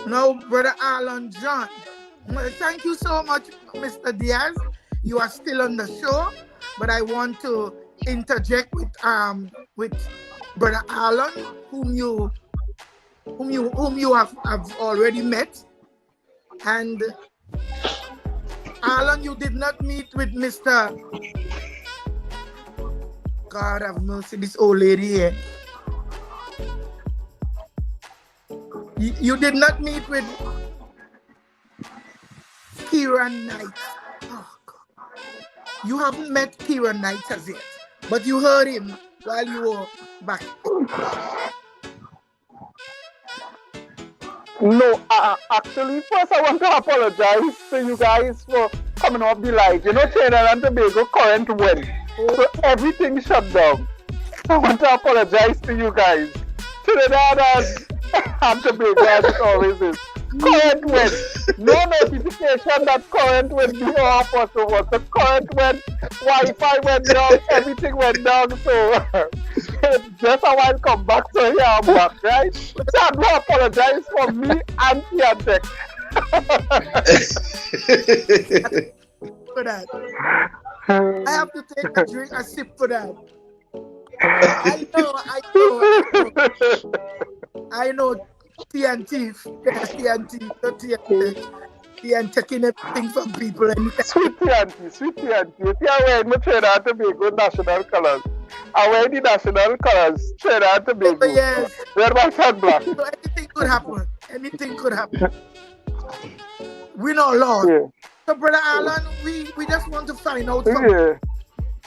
Now, Brother Alan John. Well, thank you so much, Mr. Diaz. You are still on the show, but I want to interject with Brother Alan, whom you have already met. And Alan, you did not meet with Mr. God have mercy, this old lady here. You did not meet with Kieran Knight. Oh, God. You haven't met Kieran Knight as yet, but you heard him while you were back. No, actually, first I want to apologize to you guys for coming off the light. You know, Trinidad and Tobago current went, so everything shut down. So I want to apologize to you guys. Trinidad and Tobago, as it always is. Current went. No notification that current went before our first over. The current went, Wi-Fi went down, everything went down. So just a while come back, so here I'm back, right? So I do apologize for me and Tiantek. For that. I have to take a drink, a sip for that. I know TNT, taking everything from people. Sweet TNT. If you are wearing my Trinidad and Tobago national colors, I wear the national colors, Trinidad and Tobago. Oh, yes. Red, white, and black. So anything could happen. We know, Lord. Yeah. So, Brother Alan, we just want to find out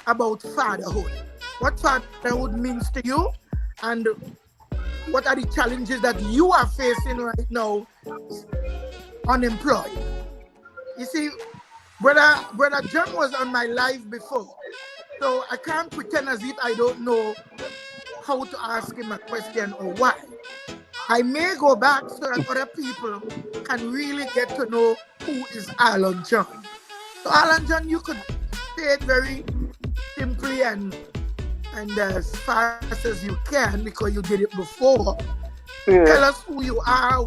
about fatherhood. What fatherhood means to you, and what are the challenges that you are facing right now, unemployed? You see, Brother John was on my live before, so I can't pretend as if I don't know how to ask him a question or why. I may go back so that other people can really get to know who is Alan John. So Alan John, you could say it very simply and as fast as you can, because you did it before. Yeah. Tell us who you are,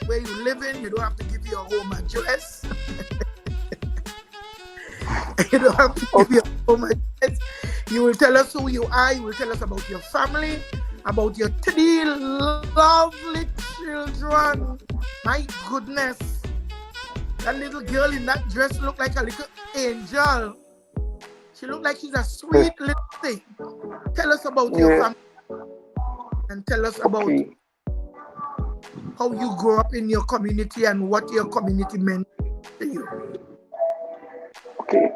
where you live in. You don't have to give your home address. You don't have to give your home address. You will tell us who you are. You will tell us about your family, about your 3 lovely children. My goodness. That little girl in that dress looked like a little angel. She looked like she's a sweet little thing. Tell us about your family, and tell us about how you grew up in your community and what your community meant to you. Okay.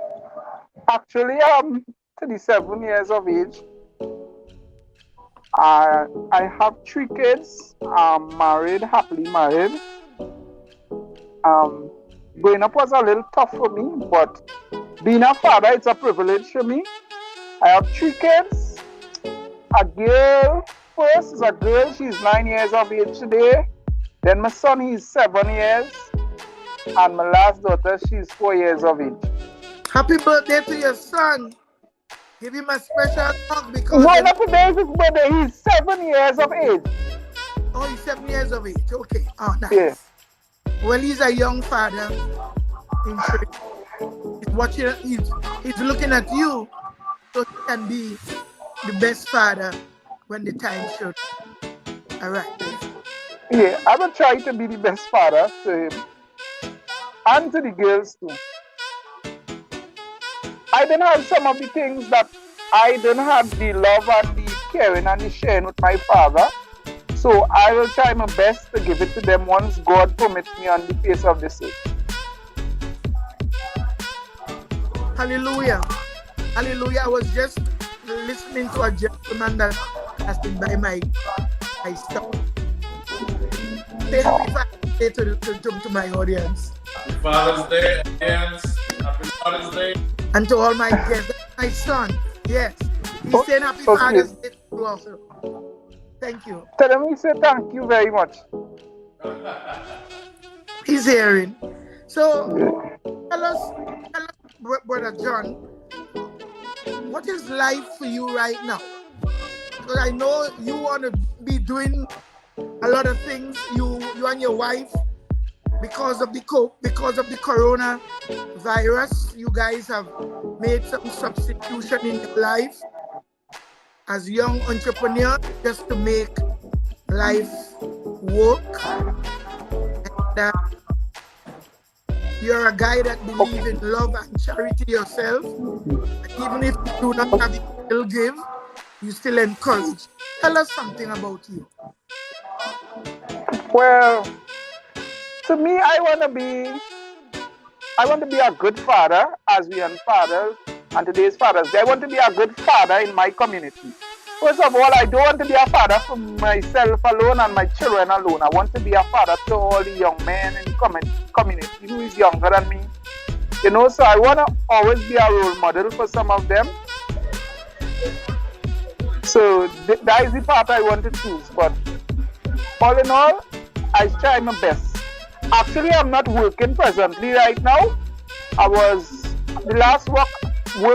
Actually, I'm 37 years of age. I have 3 kids. I'm married, happily married. Growing up was a little tough for me, but being a father, it's a privilege for me. I have 3 kids. A girl, first is a girl, she's 9 years of age today. Then my son, he's 7 years. And my last daughter, she's 4 years of age. Happy birthday to your son. Give him a special hug because... No, not today is his birthday. He's 7 years of age. Oh, he's 7 years of age. Okay. Oh, nice. Yeah. Well, he's a young father in church. He's watching, he's looking at you so he can be the best father when the time should. All right. Yeah, I will try to be the best father to him and to the girls too. I don't have some of the things that I don't have the love and the caring and the sharing with my father. So I will try my best to give it to them once God permits me on the face of this earth. Hallelujah. Hallelujah. I was just listening to a gentleman that passing by my stop. Say happy Father's Day to my audience. Happy Father's Day, audience. Happy Father's Day. And to all my guests, my son. Yes. He's saying happy Father's Day to you also. Thank you. Tell him he said thank you very much. He's hearing. So tell us, Brother John, what is life for you right now? Because I know you want to be doing a lot of things. You and your wife, because of the coronavirus, you guys have made some substitution in your life as young entrepreneurs just to make life work. And, you're a guy that believes in love and charity yourself. And even if you do not have it, you still give. You still encourage. Tell us something about you. Well, to me, I want to be a good father, as we are fathers, and today's Father's Day. I want to be a good father in my community. First of all, I don't want to be a father for myself alone and my children alone. I want to be a father to all the young men in the community who is younger than me. You know, so I want to always be a role model for some of them. So that is the path I want to choose. But all in all, I try my best. Actually, I'm not working presently right now. The last work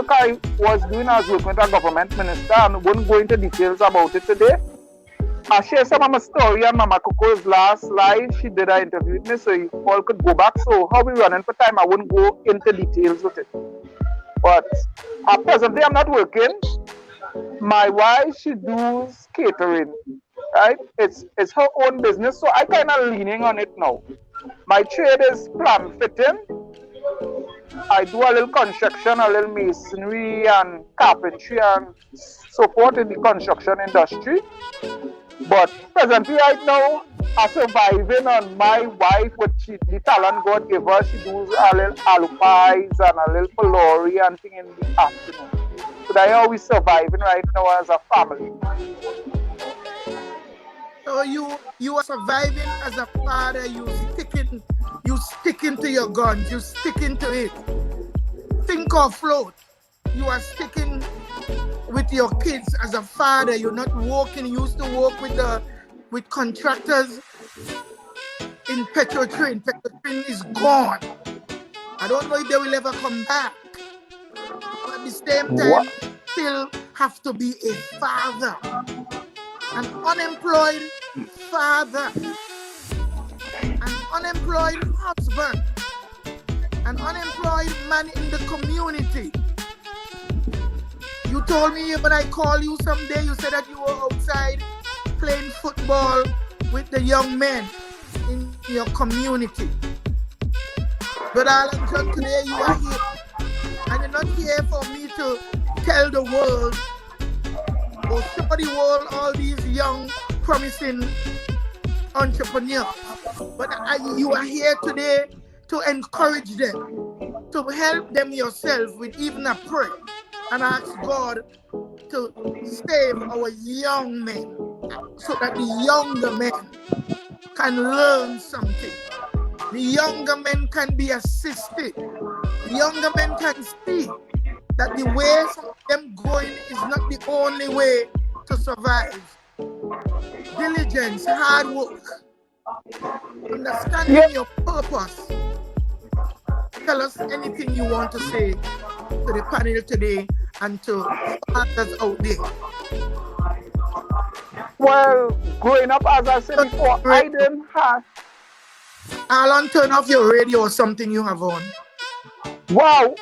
I was doing, I was working with a government minister, and I won't go into details about it today. I'll share some of my story on Mama Coco's last live. She did an interview with me, so you all could go back. So how we running for time, I won't go into details with it. But presently, I'm not working. My wife, she does catering, right? It's her own business, so I kind of leaning on it now. My trade is plan fitting. I do a little construction, a little masonry and carpentry and so forth in the construction industry. But presently right now, I'm surviving on my wife, the talent God gave her. She does a little aloo pies and a little polori and thing in the afternoon. So that's how we surviving right now as a family. So you are surviving as a father. You sticking to your guns. You sticking to it. Think or float. You are sticking with your kids as a father. You're not working. You used to work with contractors in Petrotrain. Petrotrain is gone. I don't know if they will ever come back. But at the same time, you still have to be a father. An unemployed father, an unemployed husband, an unemployed man in the community. You told me when I called you someday, you said that you were outside playing football with the young men in your community. But Alan John, today you are here. And you're not here for me to tell the world or show the world all these young, promising entrepreneurs. But you are here today to encourage them, to help them yourself with even a prayer, and ask God to save our young men so that the younger men can learn something. The younger men can be assisted. The younger men can see that the ways of them going is not the only way to survive. Diligence, hard work, understanding your purpose. Tell us anything you want to say to the panel today and to others out there. Well, growing up, as I said before, I didn't have... Alan, turn off your radio or something you have on. Wow.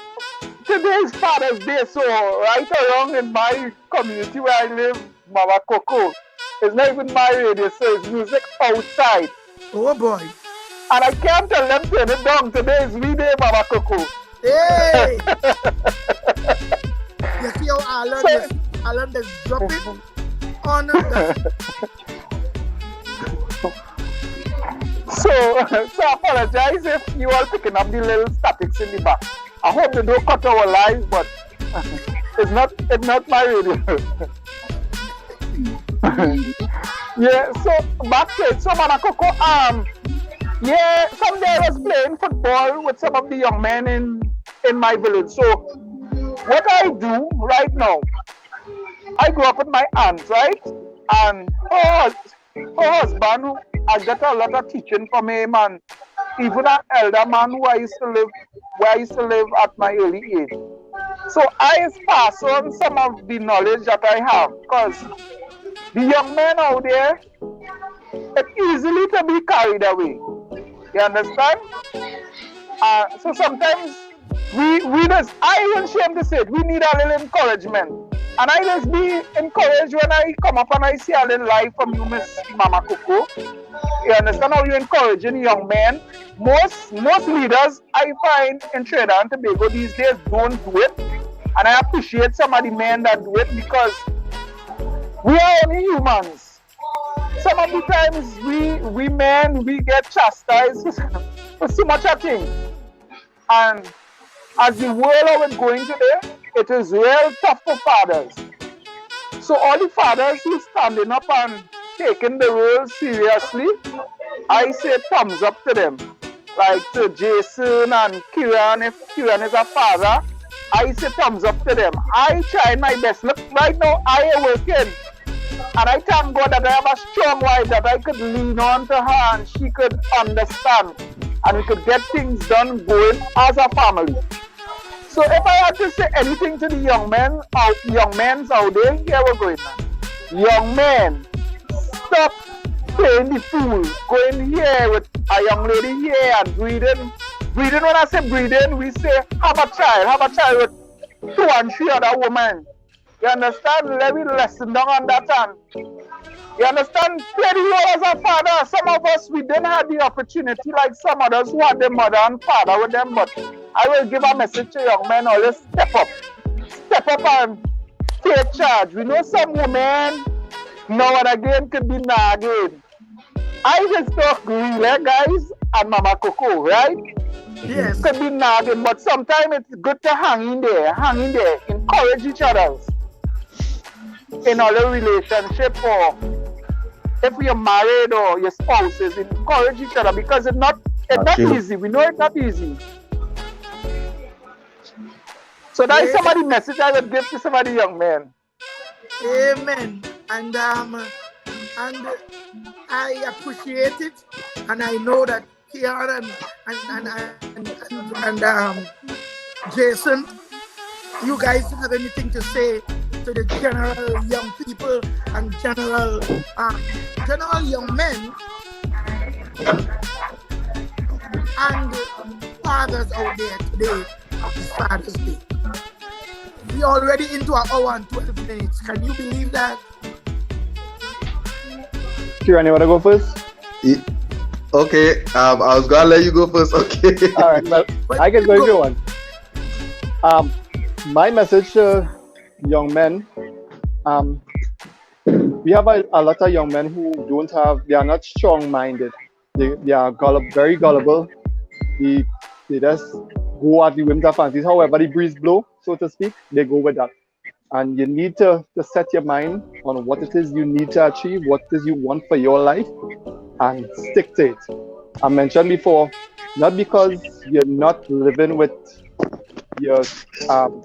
Today's Father's Day, so right around in my community where I live, Mama Coco, it's not even my radio, so it's music outside. Oh boy. And I can't tell them to turn it down. Today is V-Day, Mama Coco. Hey! You see how Alan is dropping on the... So I apologize if you are picking up the little statics in the back. I hope they don't cut our lives, but it's not my radio. Yeah, so back to it. So Mama Coco, yeah, someday I was playing football with some of the young men in my village. So what I do right now, I grew up with my aunt, right? And her husband, I got a lot of teaching from him, and even an elder man where I used to live at my early age. So I pass on some of the knowledge that I have, because the young men out there, it's easily to be carried away. You understand? So sometimes we just, I ain't ashamed to say it, we need a little encouragement. And I just be encouraged when I come up and I see a little life from you, Miss Mama Coco. You understand how you're encouraging young men? Most leaders I find in Trinidad and Tobago these days don't do it. And I appreciate some of the men that do it, because we are only humans. Some of the times we men, we get chastised for so much of things. And as the world how it's going today, it is real tough for fathers. So all the fathers who standing up and taking the role seriously, I say thumbs up to them. Like to Jason and Kieran, if Kieran is a father, I say thumbs up to them. I try my best. Look, right now I am working. And I thank God that I have a strong wife that I could lean on to her and she could understand. And we could get things done going as a family. So if I had to say anything to the young men out there, here we're going now. Young men, stop playing the fool. Going here with a young lady here and breeding. Breeding, when I say breeding, we say have a child with 2 and 3 other women. You understand? Let me lesson down on that and you understand? Play the role as a father. Some of us, we didn't have the opportunity like some others who had their mother and father with them, but I will give a message to young men, always step up and take charge. We know some women now and again could be nagging. I just talk real, guys, and Mama Coco, right? Yes. Could be nagging, but sometimes it's good to hang in there, encourage each other in all relationship, or if you're married or your spouses, encourage each other, because it's not easy. We know it's not easy. So that is some of the message I would give to some of the young men. Amen. And I appreciate it, and I know that Kiara and Jason, you guys have anything to say to the general young people and general young men and fathers out there today. It's Father's Day. We already into an hour and 12 minutes. Can you believe that? Kieran, you want to go first? Okay, I was gonna let you go first. Okay. All right. Well, I can go if you want. My message to young men. We have a lot of young men who they are not strong-minded. They are very gullible. They just go at the whims of fancies. However the breeze blow, so to speak, they go with that. And you need to set your mind on what it is you need to achieve, what it is you want for your life, and stick to it. I mentioned before, not because you're not living with your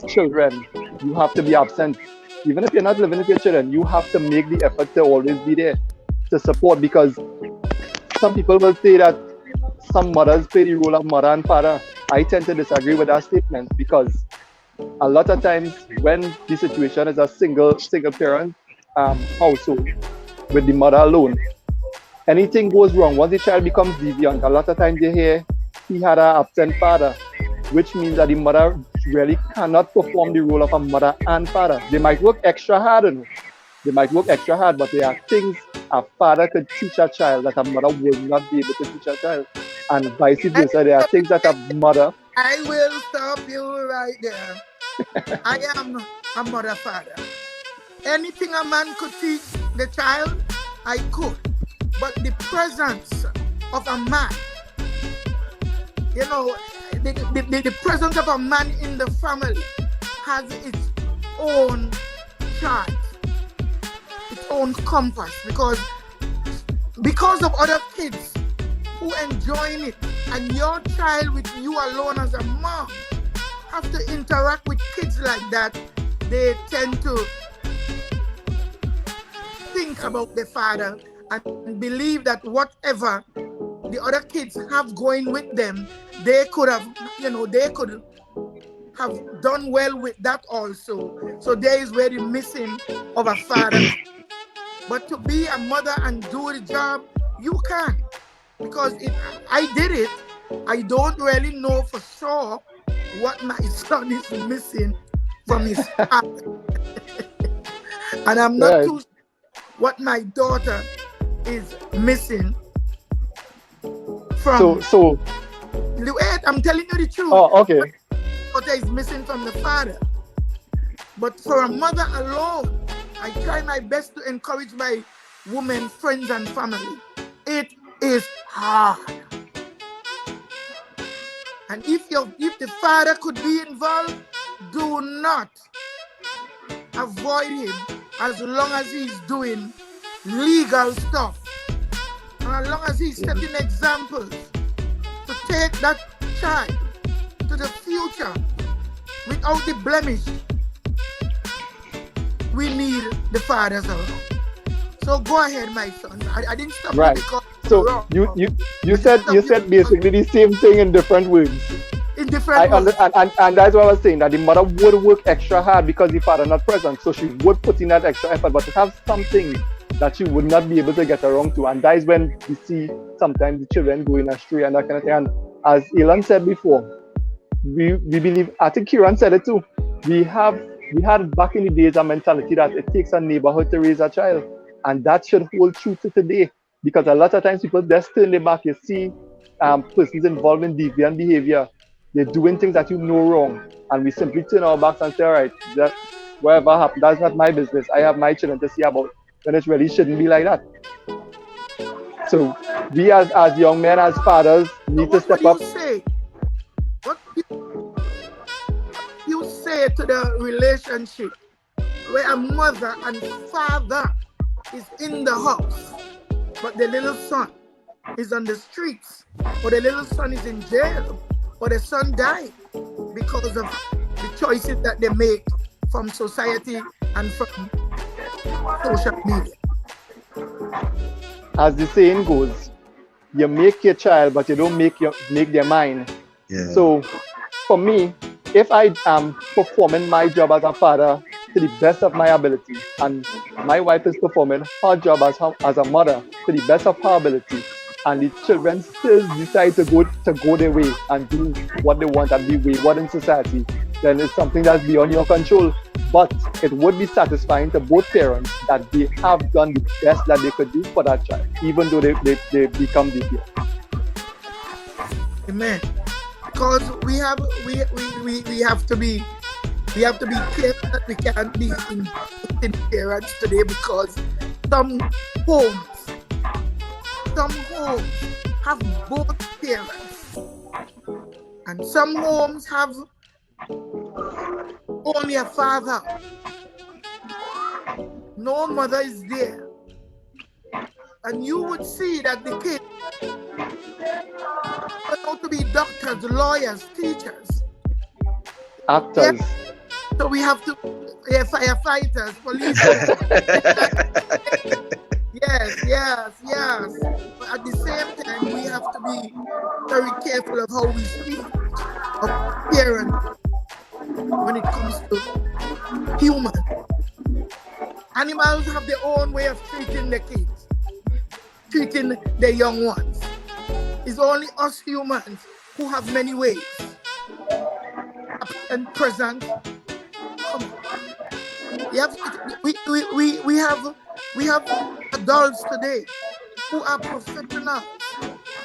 children, you have to be absent. Even if you're not living with your children, you have to make the effort to always be there to support, because some people will say that some mothers play the role of mother and father. I tend to disagree with that statement, because a lot of times when the situation is a single parent household with the mother alone, anything goes wrong. Once the child becomes deviant, a lot of times you hear he had an absent father, which means that the mother really cannot perform the role of a mother and father. They might work extra hard, but there are things a father could teach a child that a mother will not be able to teach a child, and vice versa. There are things that a mother. I will stop you right there. I am a mother-father. Anything a man could teach the child, I could. But the presence of a man, you know, the presence of a man in the family has its own chart, its own compass, because of other kids who enjoying it, and your child with you alone as a mom have to interact with kids like that. They tend to think about the father and believe that whatever the other kids have going with them, they could have, they could have done well with that also. So there is where the missing of a father. But to be a mother and do the job, you can. Because I did it. I don't really know for sure what my son is missing from his father. And I'm not too sure what my daughter is missing from. So wait, I'm telling you the truth. Oh, okay. My daughter is missing from the father. But for a mother alone, I try my best to encourage my women, friends, and family. It is hard. And if the father could be involved, do not avoid him as long as he's doing legal stuff. And as long as he's setting examples to take that child to the future without the blemish, we need the fathers around. So go ahead, my son. I didn't stop you because so you said basically the same thing in different words. In different words. And that's what I was saying, that the mother would work extra hard because the father not present, so she would put in that extra effort, but to have something that she would not be able to get around to, and that is when we see sometimes the children going astray and that kind of thing. And as Elon said before, we believe, I think Kieran said it too, we had back in the days a mentality that it takes a neighborhood to raise a child, and that should hold true to today, because a lot of times people just turn their back. You see persons involved in deviant behavior, they're doing things that you know wrong, and we simply turn our backs and say, all right, that whatever happened, that's not my business. I have my children to see about, when it really shouldn't be like that. So we as young men, as fathers, need to step up. What you say to the relationship where a mother and father is in the house, but the little son is on the streets, or the little son is in jail, or the son died because of the choices that they make from society and from social media? As the saying goes, you make your child, but you don't make their mind. Yeah. So for me, if I am performing my job as a father to the best of my ability, and my wife is performing her job as a mother to the best of her ability, and the children still decide to go their way and do what they want and be wayward in society, then it's something that's beyond your control. But it would be satisfying to both parents that they have done the best that they could do for that child, even though they become deviant. Amen. Because we have to be careful that we can't be in parents today, because some homes have both parents, and some homes have only a father. No mother is there. And you would see that the kids turn out to be doctors, lawyers, teachers, actors. Yeah. So we have to, firefighters, police. Yes. But at the same time, we have to be very careful of how we speak of parents when it comes to human. Animals have their own way of treating their kids, treating their young ones. It's only us humans who have many ways. And present. We have adults today who are professionals,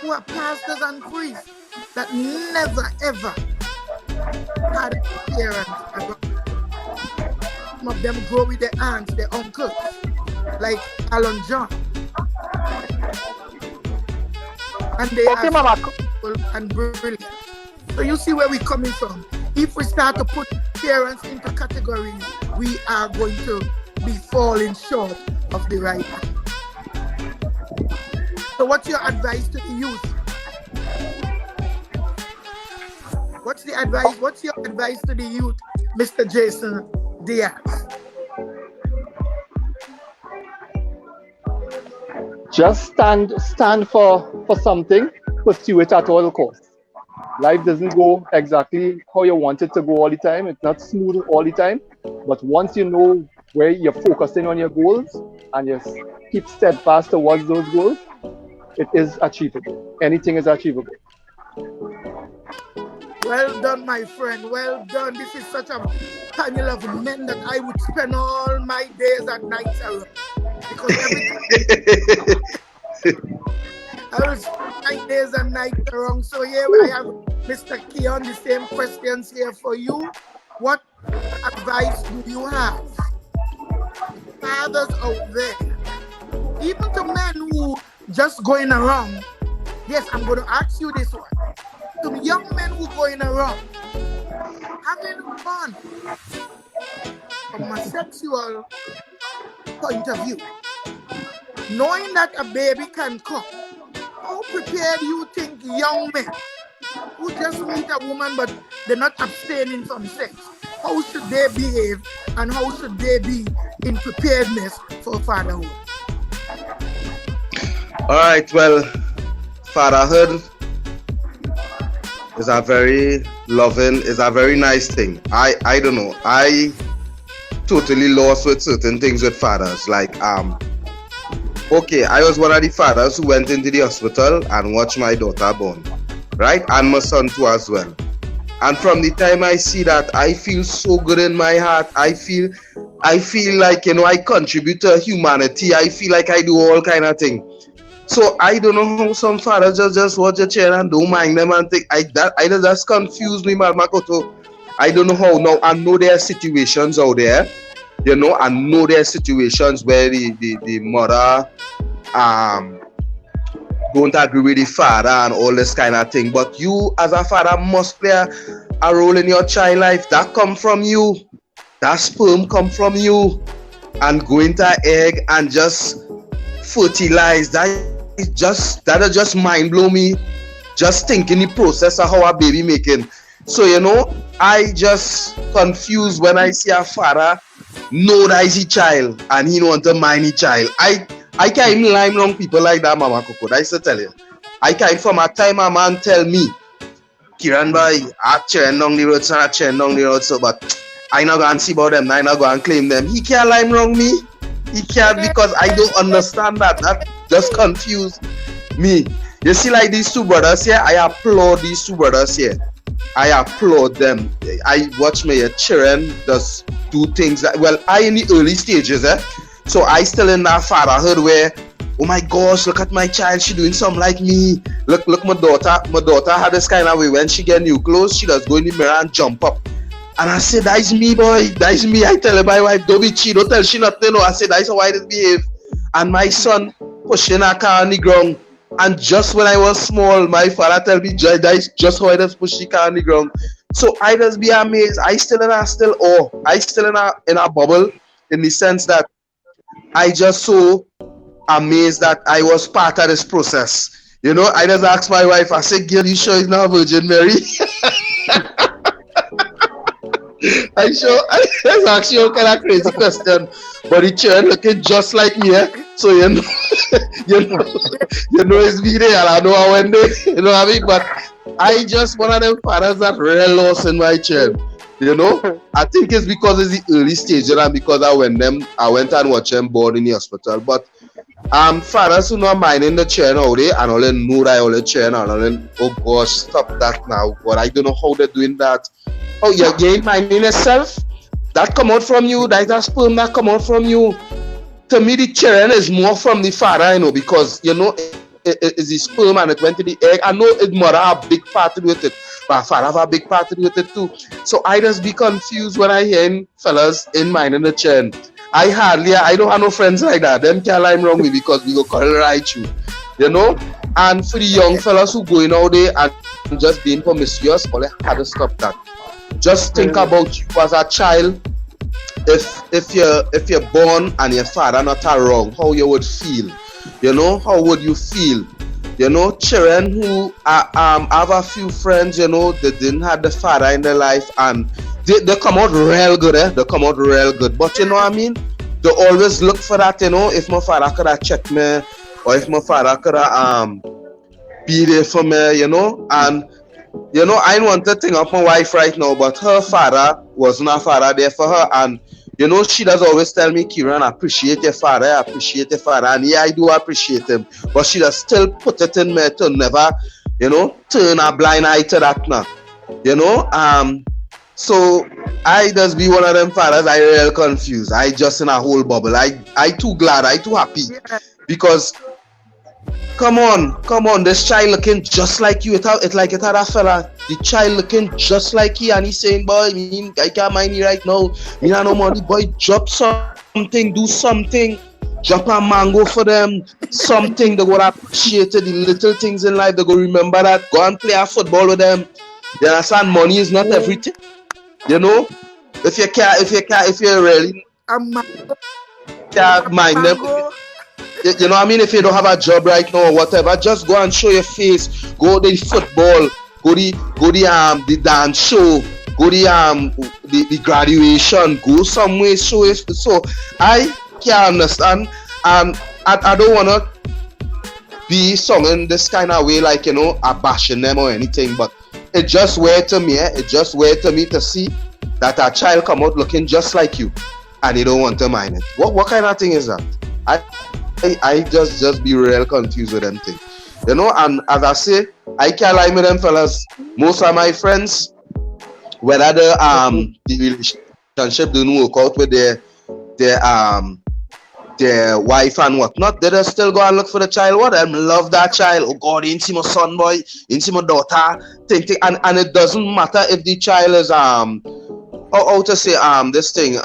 who are pastors and priests that never ever had a parent around. Some of them grow with their aunts, their uncles, like Alan John. And they are Mama Coco and brilliant. So you see where we're coming from. If we start to put parents into categories, we are going to be falling short of the right hand. So what's your advice to the youth? What's your advice to the youth, Mr. Jason Diaz? just stand for something, pursue it at all costs. Life doesn't go exactly how you want it to go all the time. It's not smooth all the time. But once you know where you're focusing on your goals and you keep steadfast towards those goals, it is achievable. Anything is achievable. Well done, my friend. Well done. This is such a panel of men that I would spend all my days and nights around. Because everything I will spend my days and nights around. So here I have Mr. Keon, the same questions here for you. What advice do you have? Fathers out there, even to men who just going around. Yes, I'm going to ask you this one. To young men who going around, having fun from a sexual point of view, knowing that a baby can come, how prepared do you think young men who just meet a woman but they're not abstaining from sex, how should they behave and how should they be in preparedness for fatherhood? All right, well, fatherhood is a very loving, is a very nice thing. I don't know. I totally lost with certain things with fathers. Like, okay, I was one of the fathers who went into the hospital and watched my daughter born, right? And my son too as well. And from the time I see that, I feel so good in my heart. I feel like, I contribute to humanity. I feel like I do all kind of things. So I don't know how some fathers just watch a chair and don't mind them and think that just confused me, Mama Coco. I don't know how now. I know there are situations out there, I know there are situations where the mother don't agree with the father and all this kind of thing. But you as a father must play a role in your child life. That come from you. That sperm come from you. And go into an egg and just fertilize. That'll just mind blow me. Just thinking the process of how a baby making. So I just confused when I see a father know that is a child and he don't want to mind his child. I can't even lie wrong people like that, Mama Coco. I used to tell you. I can't from a time a man tell me, Kiran boy, I turn down the road, so I turn down the road, so but I not gonna see about them, I not gonna claim them. He can't lie wrong me. He can't because I don't understand that. That just confused me. You see, like these two brothers here, I applaud these two brothers here. I applaud them. I watch my children just do things that, well, I in the early stages, so I still in that fatherhood where, oh my gosh, look at my child, she doing something like me. Look, my daughter had this kind of way when she get new clothes, she just go in the mirror and jump up. And I said, that's me, boy. That's me. I tell my wife, don't be cheat. Don't tell she nothing. No. I said, that's how I did behave. And my son pushing a car on the ground. And just when I was small, my father tell me, that's just how I just push the car on the ground. So I just be amazed. I still in a bubble in the sense that I just so amazed that I was part of this process. I just asked my wife, I said, girl, you sure it's not Virgin Mary? I just asked you a kind of crazy question, but the child looking just like me, so it's me there, and I know I went there, you know what I mean? But I just one of them fathers that really lost in my child, I think it's because it's the early stage and because I went and watched them born in the hospital. But fathers who not minding the chair now, and all them know that all the chair and all them, oh gosh, stop that now. But I don't know how they're doing that. Oh, you're again minding yourself? That come out from you, that sperm that come out from you. To me, the children is more from the father, because, it's the sperm and it went to the egg. I know his mother have a big part to do with it, but father have a big part to do with it too. So I just be confused when I hear fellas in minding the children. I don't have no friends like that. Them can't lie wrong with me because we go call it right you. And for the young fellas who going out there and just being promiscuous, all they had to stop that. Just think about you as a child. If you're born and your father not wrong, how you would feel? How would you feel? Children who have a few friends, they didn't have the father in their life and they come out real good, They come out real good. But you know what I mean? They always look for that, if my father could have checked me, or if my father could be there for me, you know. And you know, I want to think of my wife right now, but her father wasn't a father there for her. And you know, she does always tell me, Kieran, I appreciate your father, I appreciate your father. And yeah, I do appreciate him. But she does still put it in me to never, you know, turn a blind eye to that now. You know, so I just be one of them fathers. I real confused. I just in a whole bubble. I too glad. I too happy because come on. This child looking just like you. It like it had a fella. The child looking just like he, and he's saying, boy, I can't mind me right now. Me not no money, boy. Drop something, do something. Drop a mango for them. Something they go appreciate it. The little things in life they go remember that. Go and play a football with them. You understand? Money is not everything. You know, if you really can't mind them, you know what I mean? If you don't have a job right now or whatever, just go and show your face. Go to the football, go the dance show, go the graduation, go somewhere, show it. So I can't understand, and I don't wanna be singing this kind of way, like, you know, I bashing them or anything, but it just weird to me. It just weird to me to see that a child come out looking just like you, and you don't want to mind it. What kind of thing is that? I just be real confused with them things, you know. And as I say, I can't lie with them fellas. Most of my friends, whether the relationship didn't work out with their wife and whatnot, they just still go and look for the child. What them love that child. Oh God, ain't see my son boy, ain't see my daughter. Think. And it doesn't matter if the child is how to say this thing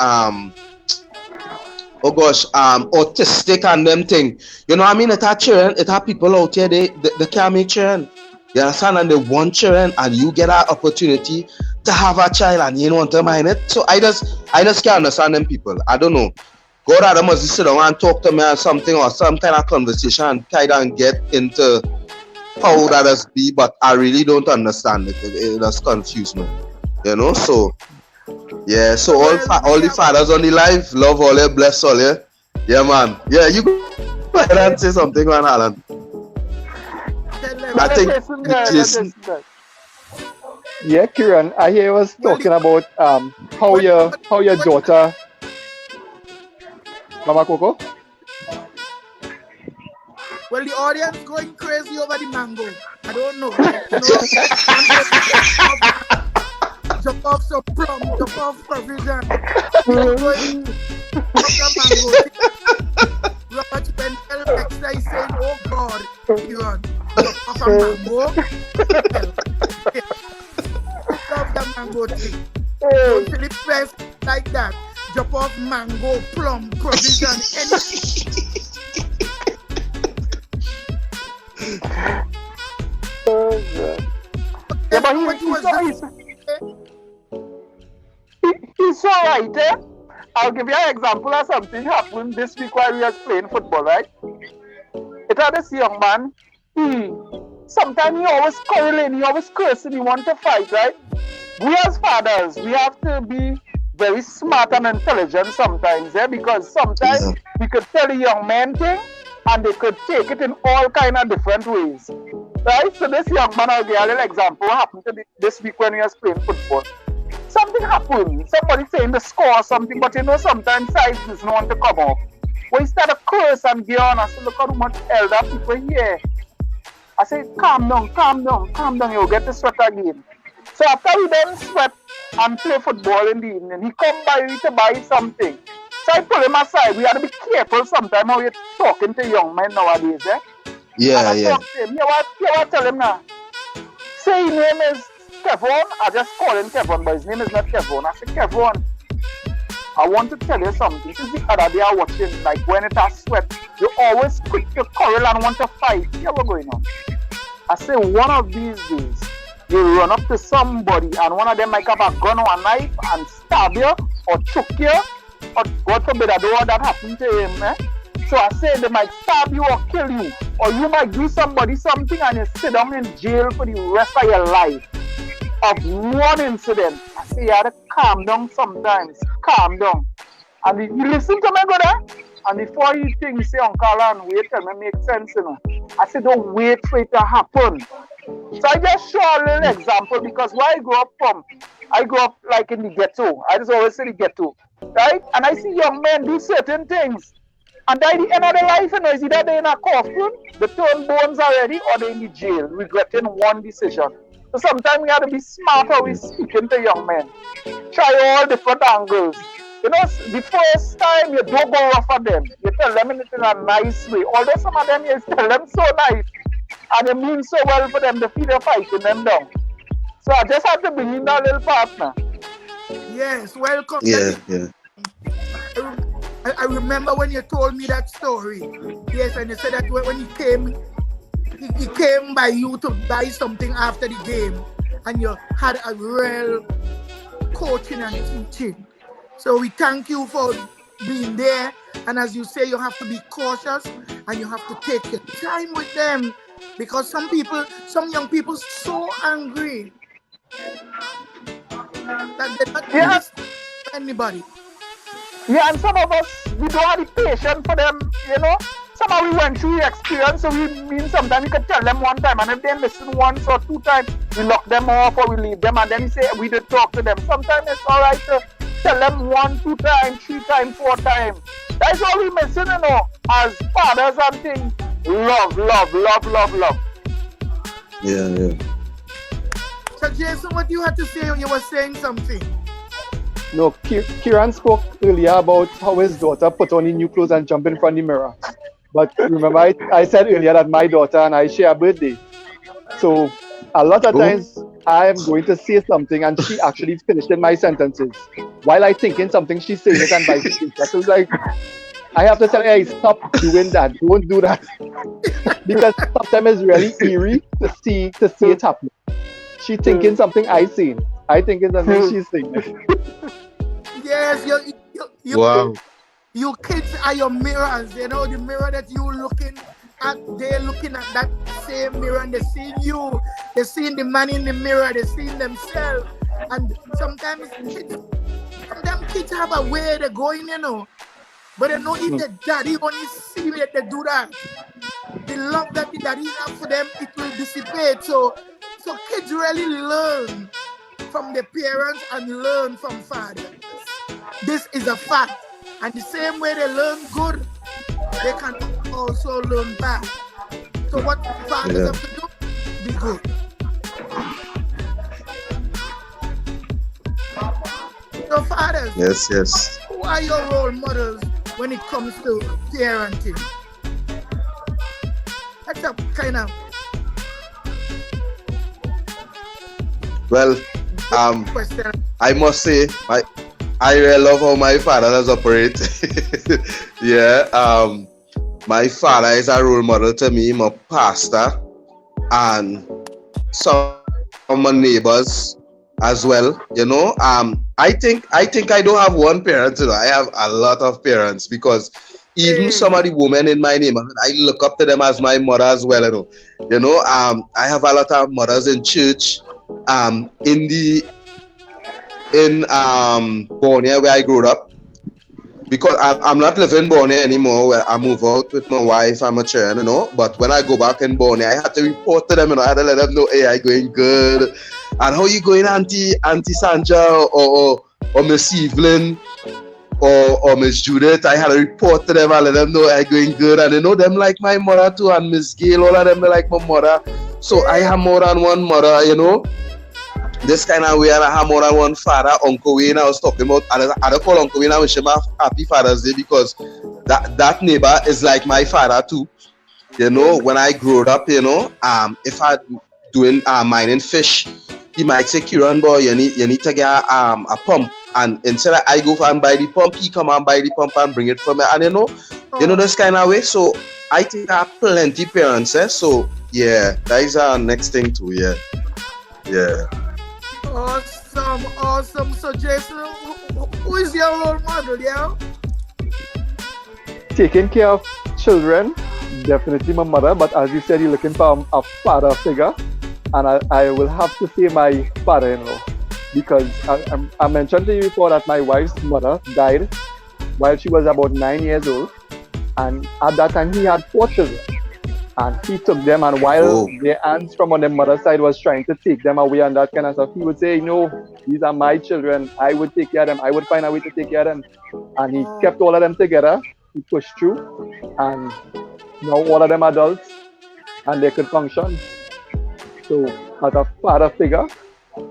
oh gosh, autistic and them thing. You know what I mean? It have children, it have people out here they can't make children. You understand? And they want children, and you get an opportunity to have a child and you don't want to mind it. So I just can't understand them people. I don't know. God, I must sit down and talk to me or something, or some kind of conversation and kind of get into how that has be, but I really don't understand it. It just confused me. You know, so yeah, so all the fathers on the live, love all, bless all, yeah? Yeah, man. Yeah, you go ahead and say something, man, Alan. I think Jason. Yeah, Kieran, I hear you was talking about how your daughter, Mama Coco. Well, the audience going crazy over the mango. I don't know. Jump off some plum, jump off provision. Going mango. Robert Bendel extra is saying, oh God, Kieran, jump off a mango. Love the mango tree. Don't Philip West like that. Jump off mango, plum, provision, anything. Yeah, but he's so right, eh? I'll give you an example of something happened this week while we were playing football, right? It had this young man, sometimes he always quarreling, he always cursing, he want to fight, right? We as fathers, we have to be very smart and intelligent sometimes, eh? Because sometimes we could tell a young man thing and they could take it in all kind of different ways, right? So this young man, I'll give you a little example. What happened to this week when he was playing football? Something happened. Somebody saying the score or something, but you know sometimes sides doesn't want to come off. When he started to curse and get on, I said, look how much elder people here. I said, calm down, you'll get the sweat again. So after we then sweat and play football in the evening, he come by me to buy something. So I pull him aside. We have to be careful sometimes how you're talking to young men nowadays, eh? Yeah, yeah. Talk to him. You want to tell him now? Say his name is Kevon. I just call him Kevon, but his name is not Kevon. I said, Kevon, I want to tell you something. This is the other day I watching, like when it has sweat, you always quick to quarrel and want to fight. Yeah, what's going on? I say, one of these days, you run up to somebody and one of them might have a gun or a knife and stab you or choke you, or God forbid, I don't want that happen to him. Eh? So I say they might stab you or kill you, or you might do somebody something and you sit down in jail for the rest of your life of one incident. I say you have to calm down sometimes, calm down. And you listen to me, brother. And before he thinks, say, Uncle Alan, wait, tell me make sense, you know. I said, don't wait for it to happen. So I just show a little example because where I grew up like in the ghetto. I just always say the ghetto, right? And I see young men do certain things. And by the end of their life, you know, is either they're in a coffin, they turn bones already, or they're in the jail, regretting one decision. So sometimes we have to be smart how we speaking to young men. Try all different angles. You know, the first time you don't go rough at them. You tell them in a nice way. Although some of them you tell them so nice. And it means so well for them to feel they're fighting them down. So I just have to bring in that little partner. Yes, welcome. Yeah, yeah. I remember when you told me that story. Yes, and you said that when he came by you to buy something after the game, and you had a real coaching and teaching. So we thank you for being there. And as you say, you have to be cautious and you have to take your time with them, because some young people, so angry that they're not listening to anybody. Yeah, and some of us, we don't have the patience for them, you know. Somehow we went through the experience, so we mean sometimes we could tell them one time, and if they listen once or two times, we lock them off or we leave them, and then we say we did talk to them. Sometimes it's all right to tell them 1, 2 times, 3 times, 4 times. That's all we missing, you know, as fathers and things. Love. Yeah, yeah. So Jason, what you had to say? You were saying something. No, Kieran spoke earlier about how his daughter put on the new clothes and jump in front of the mirror. But remember, I said earlier that my daughter and I share a birthday. So a lot of times I am going to say something and she actually finishing my sentences while I thinking something she's saying it and vice versa. So it's like, I have to tell her, hey, stop doing that. Don't do that. Because sometimes it's really eerie to see it happen. She thinking something I seen. I thinking something she's saying. Yes, Wow. you kids are your mirrors. You know, the mirror that you looking at, they're looking at that same mirror and they're seeing you. They're seeing the man in the mirror. They're seeing themselves. And sometimes kids have a way they're going, you know. But they know if the daddy only see that they do that, the love that the daddy have for them, it will dissipate. So kids really learn from their parents and learn from fathers. This is a fact. And the same way they learn good, they can also learn bad. So what fathers have to do? Be good. So fathers, Yes. who are your role models when it comes to parenting? That's a kind of... Well, question. I must say, I really love how my father does operate. Yeah, my father is a role model to me. I'm a pastor, and some of my neighbors as well. You know, I think I don't have one parent. You know, I have a lot of parents, because even some of the women in my neighborhood, I look up to them as my mother as well. You know, I have a lot of mothers in church. In Borneo, where I grew up, because I'm not living in Borneo anymore, where I move out with my wife, I'm a child, you know. But when I go back in Borneo, I had to report to them, you know. I had to let them know, hey, I'm going good. And how you going, Auntie Sandra, or Miss Evelyn, or Miss Judith? I had to report to them and let them know I'm going good. And they know them like my mother too, and Miss Gail, all of them like my mother. So I have more than one mother, you know. This kind of way, and I have more than one father. Uncle Wayne, I was talking about, and I don't call Uncle Wayne, I wish him a happy Father's Day, because that neighbor is like my father too. You know, when I grew up, you know, if I doing mining fish, he might say, Kieran boy, you need to get a pump. And instead of I go and buy the pump, he come and buy the pump and bring it from me. And you know this kind of way. So I think I have plenty parents, so yeah, that is our next thing too, yeah. Awesome. So Jason, who is your role model, yeah? Taking care of children, definitely my mother, but as you said, you're looking for a father figure, and I will have to say my father-in-law, because I mentioned to you before that my wife's mother died while she was about 9 years old, And at that time, he had 4 children. And he took them, and while their aunts from on their mother's side was trying to take them away and that kind of stuff, he would say, no, these are my children. I would take care of them. I would find a way to take care of them. And he kept all of them together. He pushed through. And now all of them adults, and they could function. So as a father figure,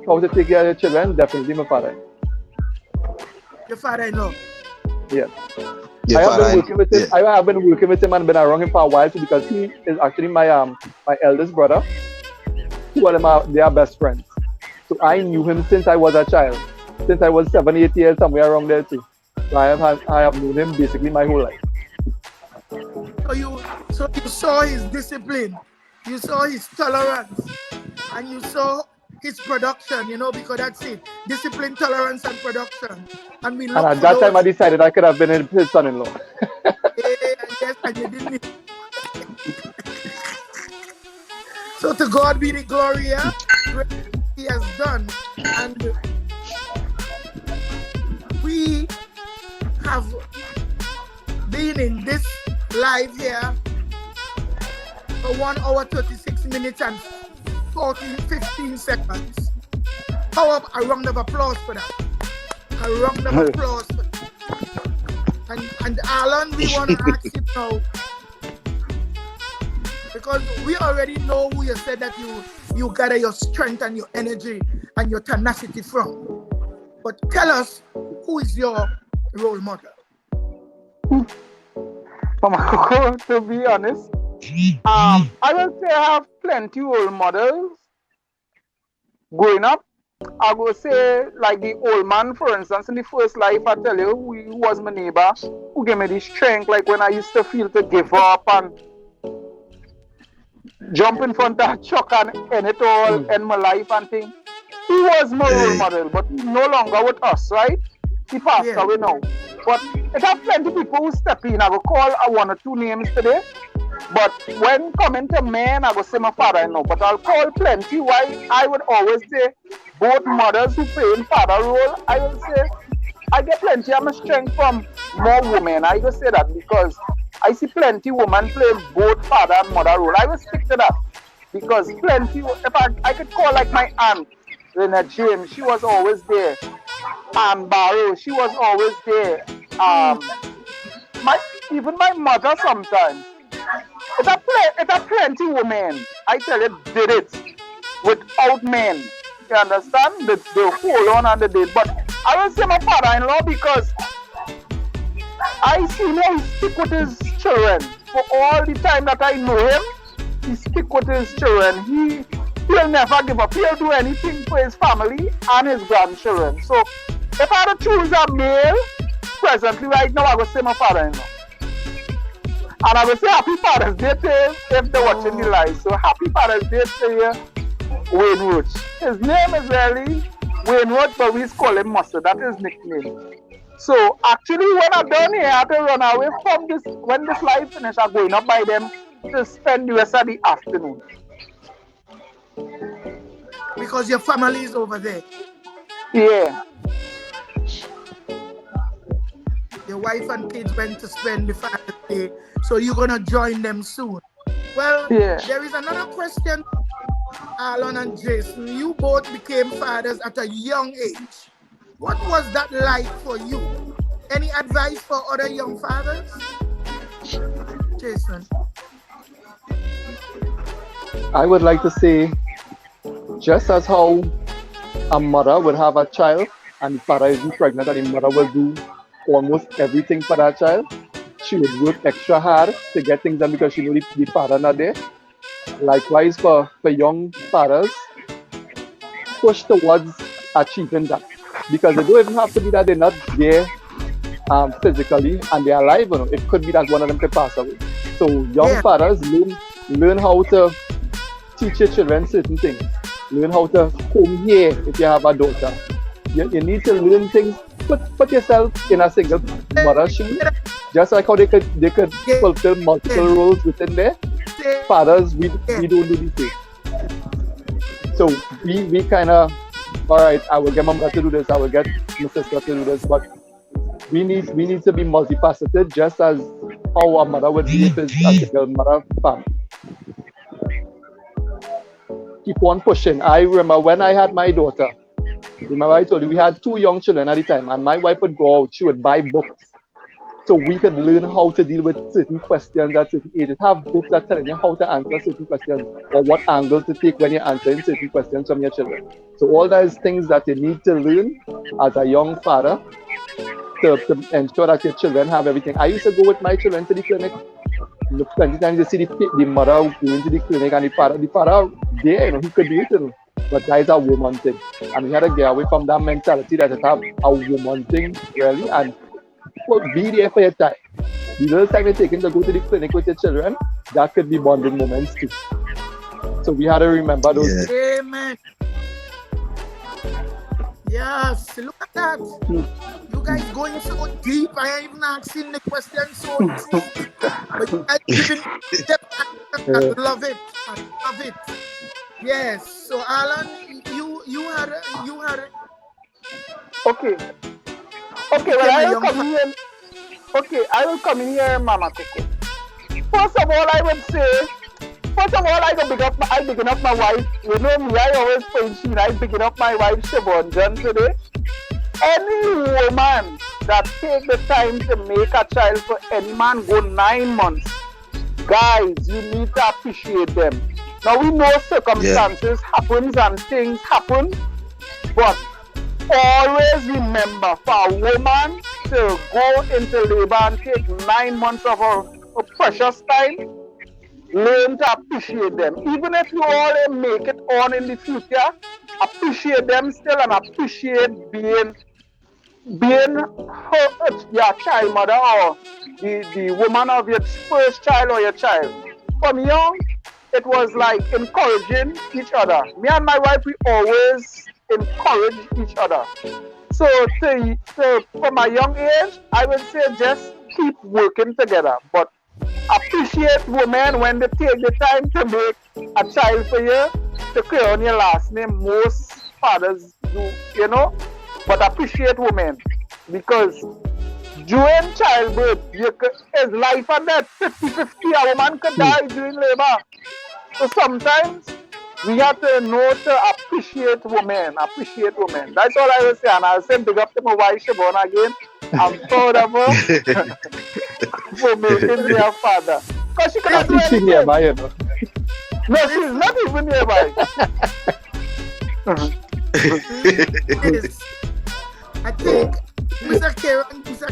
how to take care of your children, definitely my father. Your father-in-law? Yeah. I have been working with him. I have been working with him and been around him for a while too, because he is actually my my eldest brother. Two of them they are best friends. So I knew him since I was a child, since I was 7, 8 years, somewhere around there too. So I have known him basically my whole life. So you saw his discipline, you saw his tolerance, and you saw his production, because that's it. Discipline, tolerance, and production. And at that time I decided I could have been his son-in-law. Yes, and you didn't. So to God be the glory, yeah? He has done. And we have been in this live here for 1 hour 36 minutes and 15 seconds. How about a round of applause for that? A round of applause for that. And Alan, we want to ask you now, because we already know who you said that you gather your strength and your energy and your tenacity from. But tell us, who is your role model? Mama Coco, to be honest, I will say I have plenty role models. Growing up, I will say, like the old man, for instance, in the first life, I tell you, who was my neighbor, who gave me the strength, like when I used to feel to give up and jump in front of a truck and end it all in my life and things. He was my role model, but he's no longer with us, right? He passed away now. But it have plenty people who step in. I will call 1 or 2 names today. But when coming to men, I will say my father-in-law. But I'll call plenty. Why I would always say both mothers who play in father role, I will say I get plenty of my strength from more women. I will say that because I see plenty women playing both father and mother role. I will stick to that. Because plenty, if I could call like my aunt, Renee James, she was always there. Barrow, she was always there. Even my mother sometimes. It's a plenty women, I tell you, did it without men. You understand? They hold on and they did. But I will say my father-in-law because I see him stick with his children. For all the time that I know him, he stick with his children. He'll never give up. He'll do anything for his family and his grandchildren. So if I had to choose a male, presently right now, I would say my father-in-law. And I will say happy Father's Day to him if they're watching the live. So happy Father's Day to you, Wayne Roach. His name is really Wayne Roach, but we call him Mustard. That is his nickname. So actually when I'm done here, I have to run away from this. When this live finish, I'm going up by them to spend the rest of the afternoon. Because your family is over there. Yeah. Your wife and kids went to spend the Father's Day, so you're going to join them soon. Well, There is another question, Alan and Jason. You both became fathers at a young age. What was that like for you? Any advice for other young fathers? Jason. I would like to say, just as how a mother would have a child and the father is pregnant and the mother will do almost everything for that child, she would work extra hard to get things done because she knows the father not there. Likewise for young fathers, push towards achieving that. Because they don't even have to be that they're not there physically and they're alive. You know. It could be that one of them could pass away. So young fathers learn how to teach your children certain things. Learn how to comb hair if you have a daughter. You need to learn things. Put yourself in a single mother's shoes. Just like how they could fulfill multiple roles within there. Fathers, we don't do the same. So we kind of, all right, I will get my mother to do this, I will get my sister to do this, but we need to be multifaceted just as how a mother would be if it's a single mother family. Keep on pushing. I remember when I had my daughter, remember I told you we had 2 young children at the time, and my wife would go out, she would buy books so we could learn how to deal with certain questions at certain ages. Have books that tell you how to answer certain questions or what angle to take when you're answering certain questions from your children. So all those things that you need to learn as a young father to ensure that your children have everything. I used to go with my children to the clinic. Look, plenty times you see the mother going to the clinic and the father there, you know, he could do it, you know, but that is a woman thing. And we had to get away from that mentality that it's a woman thing, really, and be there for your time. The little time you're taking to go to the clinic with your children, that could be bonding moments too. So we had to remember those things. Amen. Yes, look at that. You guys going so deep. I ain't even asking the question so deep. But you guys giving depth. I love it. I love it. Yes. So Alan, you had Okay. Okay, well I will come here. Okay, I will come in here, Mama Coco. First of all, I bigging up my wife. You know me, I always point she, I bigging up my wife, Siobhan John today. Any woman that take the time to make a child for any man go 9 months, guys, you need to appreciate them. Now we know circumstances happens and things happen, but always remember for a woman to go into labor and take 9 months of her precious time, learn to appreciate them. Even if you all make it on in the future, appreciate them still and appreciate being your child mother or the woman of your first child or your child. From young, it was like encouraging each other. Me and my wife, we always encourage each other. So from a young age, I would say just keep working together. But appreciate women when they take the time to make a child for you, to clear on your last name. Most fathers do, you know. But appreciate women, because during childbirth, it's life and death, 50-50. A woman could die during labor. So sometimes we have to know to appreciate women. Appreciate women. That's all I will say. And I'll say big up to my wife, Siobhan, again. I'm proud of her for making me a father. Because she cannot do anything. Nearby, you know. No, she's not even nearby. Yes. I think Mr.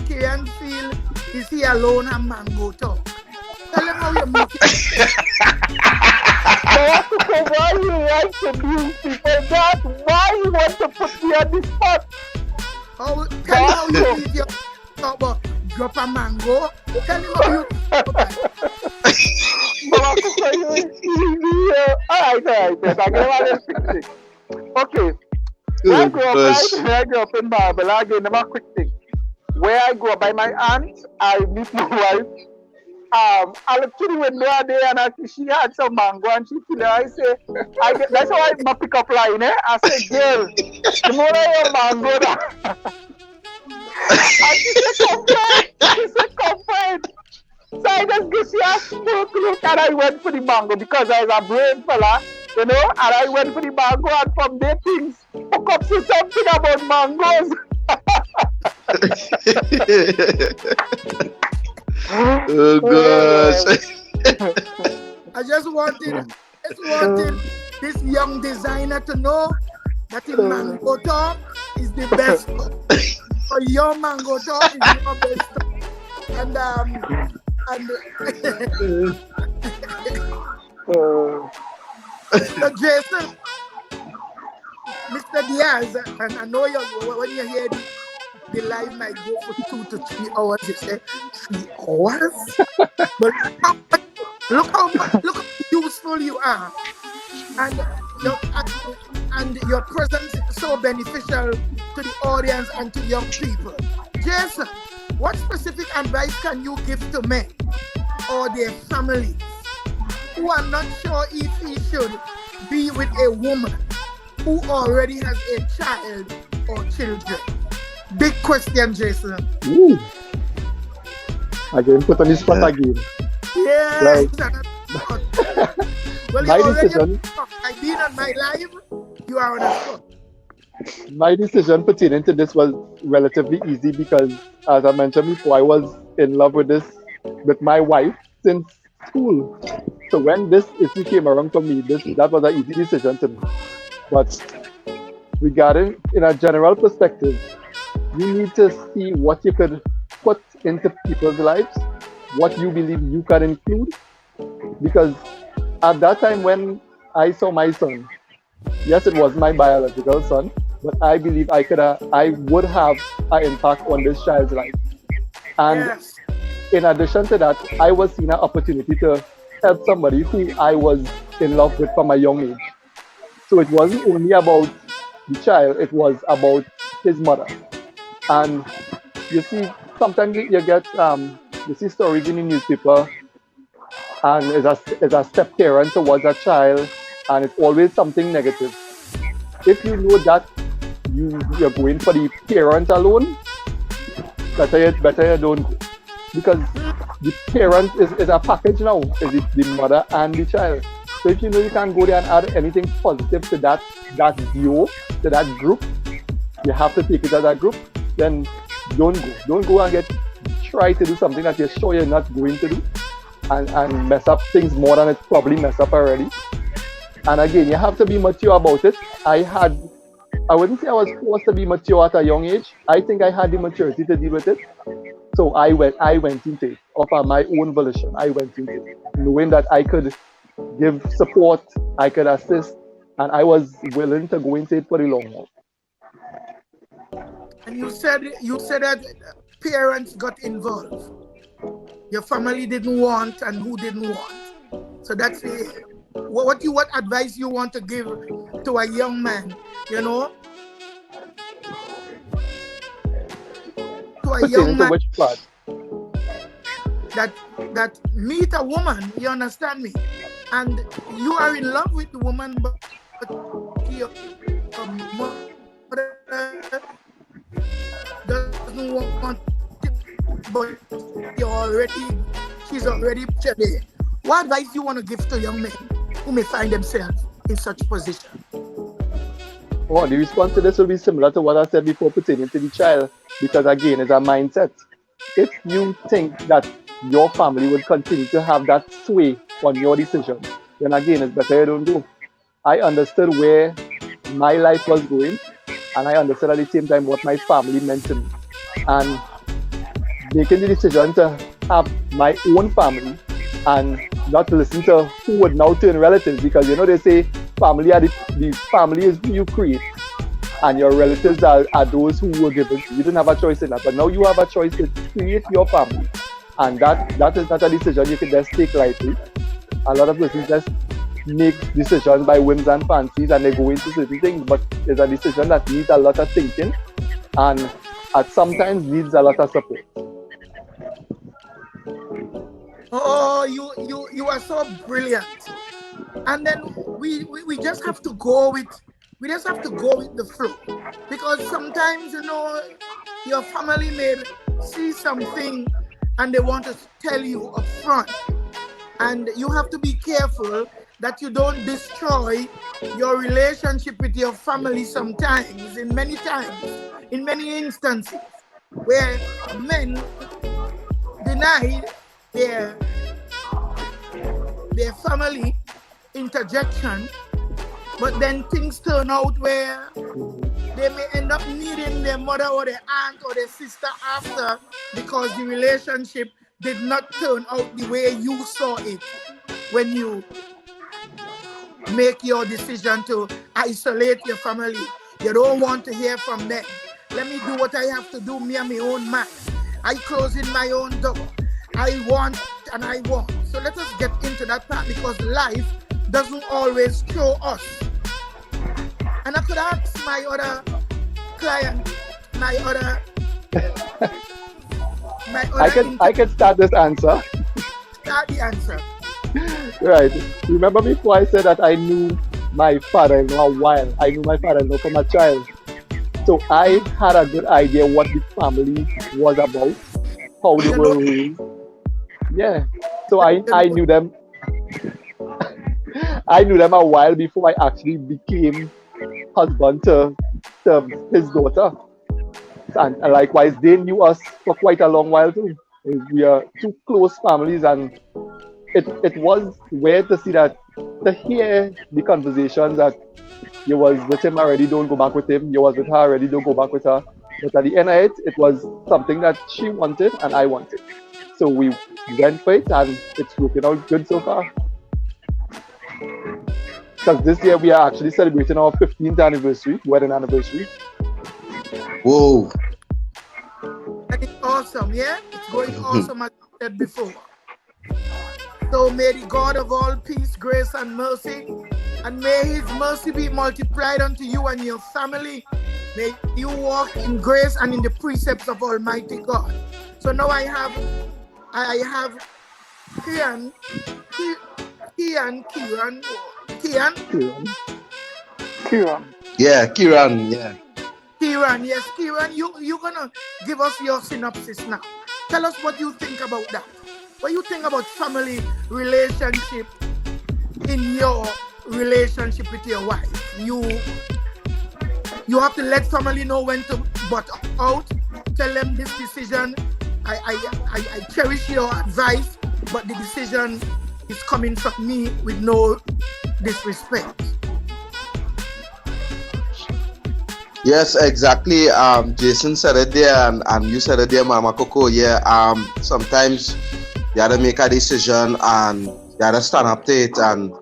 Kieran feel is he alone and Mango talk. Tell him how you make it. Why you like to do people that? Why you want to put me on the spot? Tell him how you leave your talk about drop a mango. Tell him how you Alright. I get okay. I grew up in Marble. Again, a quick thing. Where I grew up by my aunt, I meet my wife. I look through the window there and she had some mango and she feel I say, that's how I pick up line, eh? I say, girl, the more I have mango that. And she said, come find. So I just give she a smoke look and I went for the mango because I was a brave fella, you know, and I went for the mango and from there things hook up to something about mangoes. Oh gosh. I just wanted this young designer to know that the mango top is the best. For your mango top is your best. So Jason, Mr. Diaz, and I know when you hear the live might go for 2 to 3 hours. You say 3 hours, but look how useful you are, and your presence is so beneficial to the audience and to young people. Jason, what specific advice can you give to men or their families who are not sure if he should be with a woman who already has a child or children? Big question, Jason. Ooh. Again, put on the spot again. Yeah. Right. Well, My you already decision, I've been on my live. You are on a spot. my decision pertaining to this was relatively easy because, as I mentioned before, I was in love with my wife since school. So when this issue came around for me, that was an easy decision to me. But regarding in a general perspective, you need to see what you could put into people's lives, what you believe you can include. Because at that time when I saw my son, yes, it was my biological son, but I believe I would have an impact on this child's life. And Yes. in addition to that, I was seeing an opportunity to help somebody who I was in love with from a young age. So it wasn't only about the child, it was about his mother. And you see, sometimes you get you see stories in the newspaper, and it's a step parent towards a child, and it's always something negative. If you know that you're going for the parent alone, better you don't go, because the parent is a package now. Is it the mother and the child? So if you know you can't go there and add anything positive to that duo, to that group, you have to take it as a group. Then don't go. Don't go and try to do something that you're sure you're not going to do, and mess up things more than it's probably messed up already. And again, you have to be mature about it. I wouldn't say I was forced to be mature at a young age. I think I had the maturity to deal with it. So I went into it of my own volition. I went into it, knowing that I could give support, I could assist, and I was willing to go into it for the long haul. And you said that parents got involved. Your family didn't want, and who didn't want. So that's it. What advice you want to give to a young man, you know? To a young Pertaining to man which part? that meet a woman, you understand me? And you are in love with the woman, but your mother doesn't want it, but she's already there. What advice you want to give to young men who may find themselves in such position? Oh, the response to this will be similar to what I said before pertaining to the child, because again, it's a mindset. If you think that your family will continue to have that sway on your decision, then again, it's better you don't do. I understood where my life was going, and I understood at the same time what my family meant to me. And making the decision to have my own family and not to listen to who would now turn relatives, because they say the family is who you create, and your relatives are those who were given. You didn't have a choice in that, but now you have a choice to create your family, and that is not a decision you can just take lightly. A lot of persons just make decisions by whims and fancies, and they go into certain things, but it's a decision that needs a lot of thinking, and at sometimes needs a lot of support. Oh, you are so brilliant. And then we just have to go with the flow, because sometimes your family may see something and they want to tell you up front, and you have to be careful that you don't destroy your relationship with your family sometimes, in many instances where men deny their family interjection, but then things turn out where they may end up needing their mother or their aunt or their sister after, because the relationship did not turn out the way you saw it when you make your decision to isolate your family. You don't want to hear from them. Let me do what I have to do, me and my own man. I close in my own door. I want and I want. So let us get into that part, because life doesn't always show us. And I could ask my other client, I can start this answer. Start the answer. Right. Remember before I said that I knew my father-in-law a while. I knew my father-in-law from a child. So I had a good idea what the family was about, how they were raised. Yeah. So I knew them. I knew them a while before I actually became husband to his daughter. And likewise, they knew us for quite a long while too. We are two close families, and it was weird to see that, to hear the conversations that you was with him already, don't go back with him. You was with her already, don't go back with her. But at the end of it was something that she wanted and I wanted. So we went for it, and it's working out good so far. Because this year we are actually celebrating our 15th anniversary, wedding anniversary. Whoa. And it's awesome, yeah? It's going awesome as I said before. So may the God of all peace, grace, and mercy, and may his mercy be multiplied unto you and your family. May you walk in grace and in the precepts of Almighty God. So now I have Kian. Yeah, Kiran, yeah. Kiran, yes, Kiran, you're gonna give us your synopsis now. Tell us what you think about that. What you think about family relationship in your relationship with your wife? You have to let family know when to butt out. Tell them this decision. I cherish your advice, but the decision is coming from me with no disrespect. Yes, exactly. Jason said it there, and you said it there, Mama Coco. Yeah. Sometimes you gotta make a decision and you gotta stand up to it, and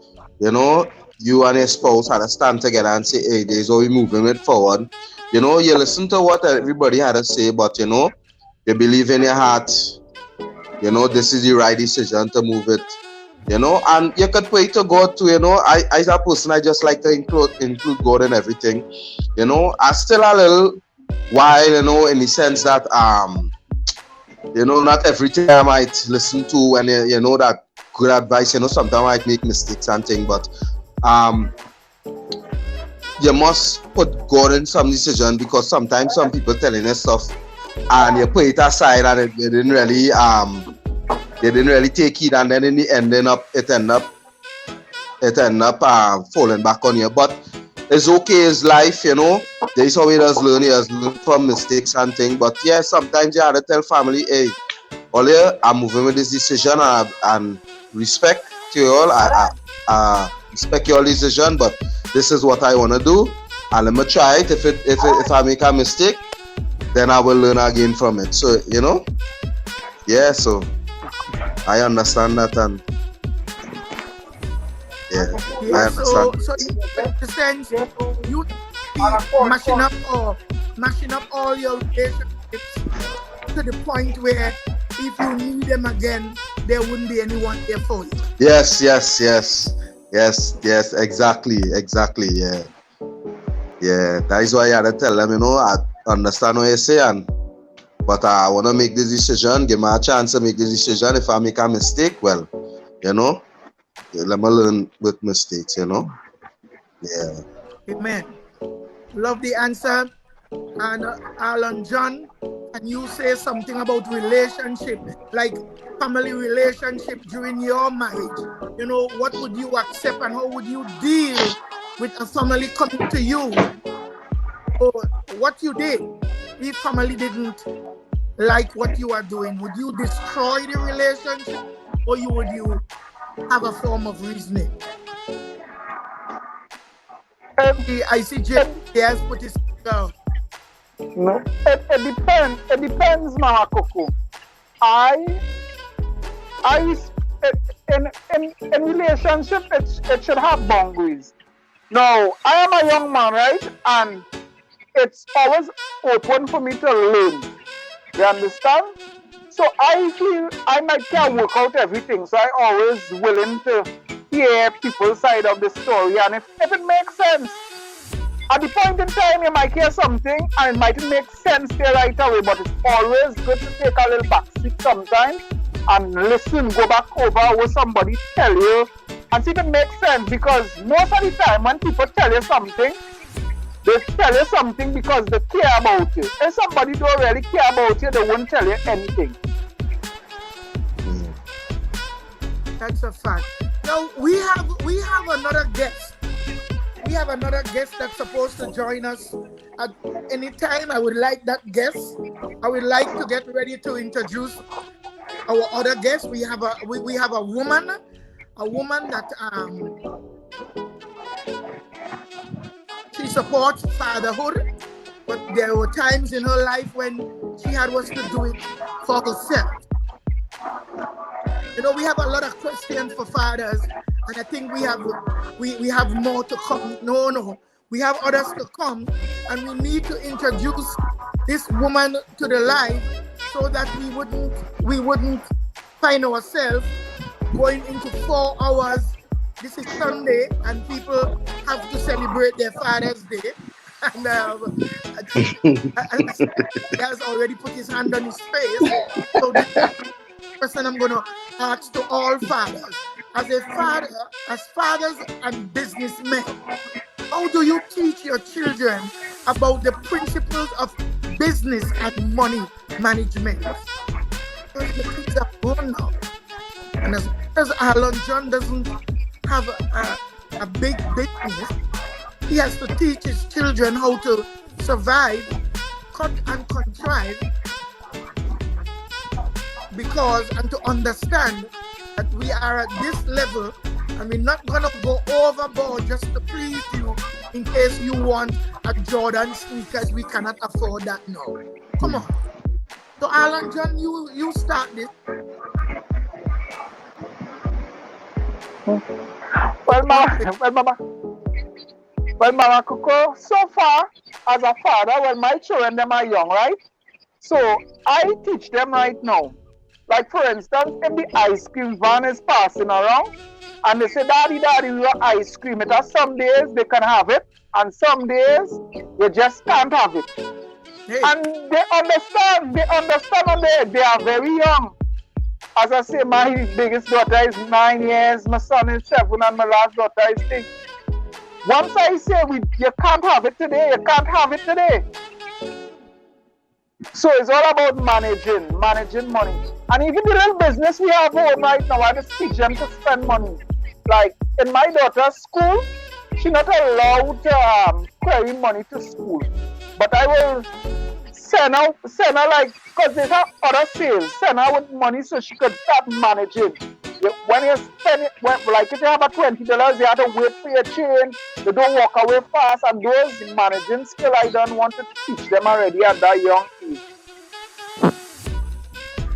you and your spouse had to stand together and say, hey, this is how we moving it forward. You listen to what everybody had to say, but you believe in your heart, this is the right decision to move it. And you could pray to God too. I as a person, I just like to include God in everything. I still a little while, in the sense that not everything I might listen to, and that good advice, sometimes I might make mistakes and things, but you must put God in some decision, because sometimes some people telling you stuff and you put it aside and it didn't really take it, and then in the end it end up falling back on you. But it's okay, it's life, There is how he does learn. He has learned from mistakes and things. But yeah, sometimes you have to tell family, hey, Ollie, I'm moving with this decision, and respect to you all. I respect your decision, but this is what I want to do, and let me try it. If I make a mistake, then I will learn again from it. So yeah. So I understand that, and yeah, I understand. So in the sense, you mashing up all your relationships to the point where if you need them again, there wouldn't be anyone there for you. Yes, exactly, yeah. That is why I had to tell them, I understand what you say, but I want to make this decision, give me a chance to make this decision. If I make a mistake, well, let me learn with mistakes, Yeah. Amen. Love the answer. And Alan John, can you say something about relationship, like family relationship during your marriage? What would you accept and how would you deal with a family coming to you, or what you did if family didn't like what you are doing? Would you destroy the relationship, or would you have a form of reasoning? I see Jay has put his No, it depends, Mama Coco. In relationship, it should have boundaries. Now, I am a young man, right? And it's always open for me to learn. You understand? So I feel I can't work out everything. So I always willing to hear people's side of the story. And if it makes sense, at the point in time, you might hear something and it mightn't make sense there right away, but it's always good to take a little backseat sometimes and listen, go back over what somebody tell you and see if it makes sense, because most of the time when people tell you something, they tell you something because they care about you. If somebody don't really care about you, they won't tell you anything. That's a fact. Now we have another guest. We have another guest that's supposed to join us at any time. I would like that guest. I would like to get ready to introduce our other guest. We have a woman that she supports fatherhood, but there were times in her life when she had was to do it for herself. You know, we have a lot of questions for fathers, and I think we have more to come. No, we have others to come, and we need to introduce this woman to the life so that we wouldn't find ourselves going into 4 hours. This is Sunday, and people have to celebrate their Father's Day. And he has already put his hand on his face. So this question I'm going to ask to all fathers. As fathers and businessmen, how do you teach your children about the principles of business and money management? Because the kids are grown now. And as Alan John doesn't have a big business, he has to teach his children how to survive, cut and contrive, and to understand that we are at this level and we're not going to go overboard just to please you in case you want a Jordan sneakers. We cannot afford that now. Come on. So Alan John, you start this. Well, Mama Coco, so far as a father, my children, them are young, right? So I teach them right now. Like for instance, if the ice cream van is passing around and they say, Daddy, we want ice cream. It has some days they can have it and some days they just can't have it. Hey. And they understand and they are very young. As I say, my biggest daughter is 9 years, my son is 7, and my last daughter is 6. Once I say, you can't have it today, you can't have it today. So it's all about managing money. And even the little business we have home right now, I just teach them to spend money. Like in my daughter's school, she's not allowed to carry money to school. But I will send her like, because there's other sales, send her with money so she could start managing. When you spend it, like if you have a $20, you have to wait for your change. They don't walk away fast. And those managing skills I don't want to teach them already at that young age.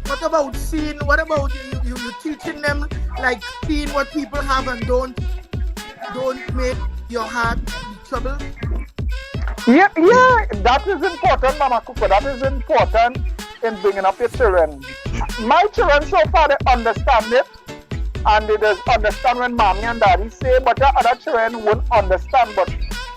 What about you teaching them like seeing what people have and don't make your heart trouble? Yeah, that is important, Mama Coco. That is important in bringing up your children. My children so far they understand it. And they just understand when mommy and daddy say, but the other children won't understand. But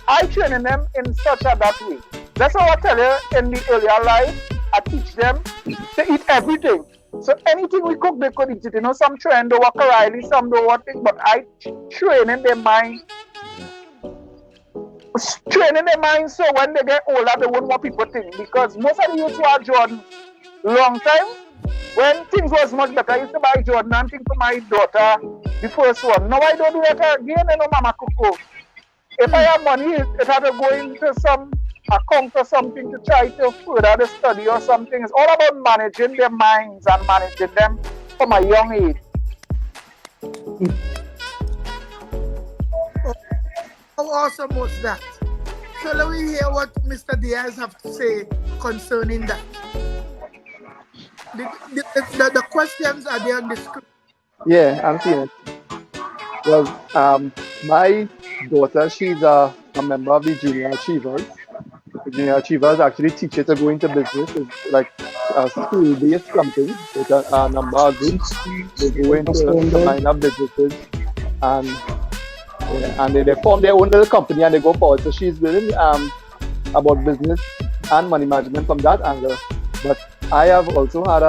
I train them in such a that way. That's how I tell you in the earlier life, I teach them to eat everything. So anything we cook, they could eat it. You know, some children don't walk around, some don't want it, but I train in their mind. Training their mind so when they get older, they won't want people to think. Because most of the youth who are Jordan long time, when things was much better, I used to buy Jordan and things for my daughter, the first one. Now I don't do that again, you know, Mama Coco. If I have money, it had to go into some account or something to try to further the study or something. It's all about managing their minds and managing them from a young age. How awesome was that? So let me hear what Mr. Diaz have to say concerning that. The questions are there on the screen. Yeah, I'm seeing it. Well, my daughter, she's a member of the Junior Achievers. The Junior Achievers actually teach her to go into business. It's like a school-based something with a number of groups. They go into the line of businesses and they form their own little company and they go forward. So she's learning about business and money management from that angle. But I have also had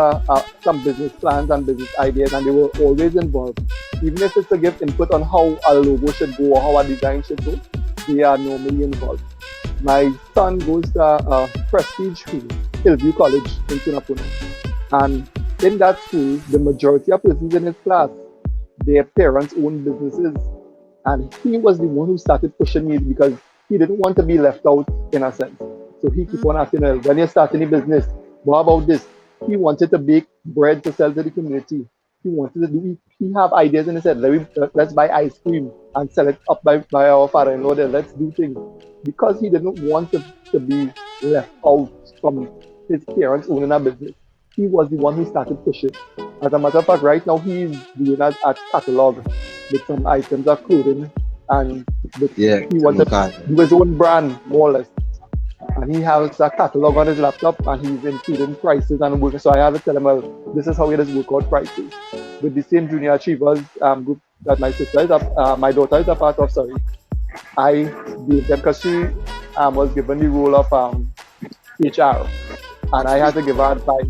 some business plans and business ideas, and they were always involved. Even if it's to give input on how a logo should go or how a design should go, they are normally involved. My son goes to a prestige school, Hillview College in Tunapuna. And in that school, the majority of persons in his class, their parents' own businesses. And he was the one who started pushing me because he didn't want to be left out in a sense. So he keep on asking, when you're starting a business, what about this? He wanted to bake bread to sell to the community. He wanted to do, he have ideas and he said, let's buy ice cream and sell it up by our father-in-law there. Let's do things. Because he didn't want to be left out from his parents owning a business. He was the one who started pushing. As a matter of fact, right now he's doing a catalog with some items of clothing and he wanted to do his own brand, more or less. And he has a catalog on his laptop and he's including prices and work. So I had to tell him, well, this is how it is work out prices. With the same junior achievers group that my sister is my daughter is a part of, I gave them because she was given the role of HR and I had to give her advice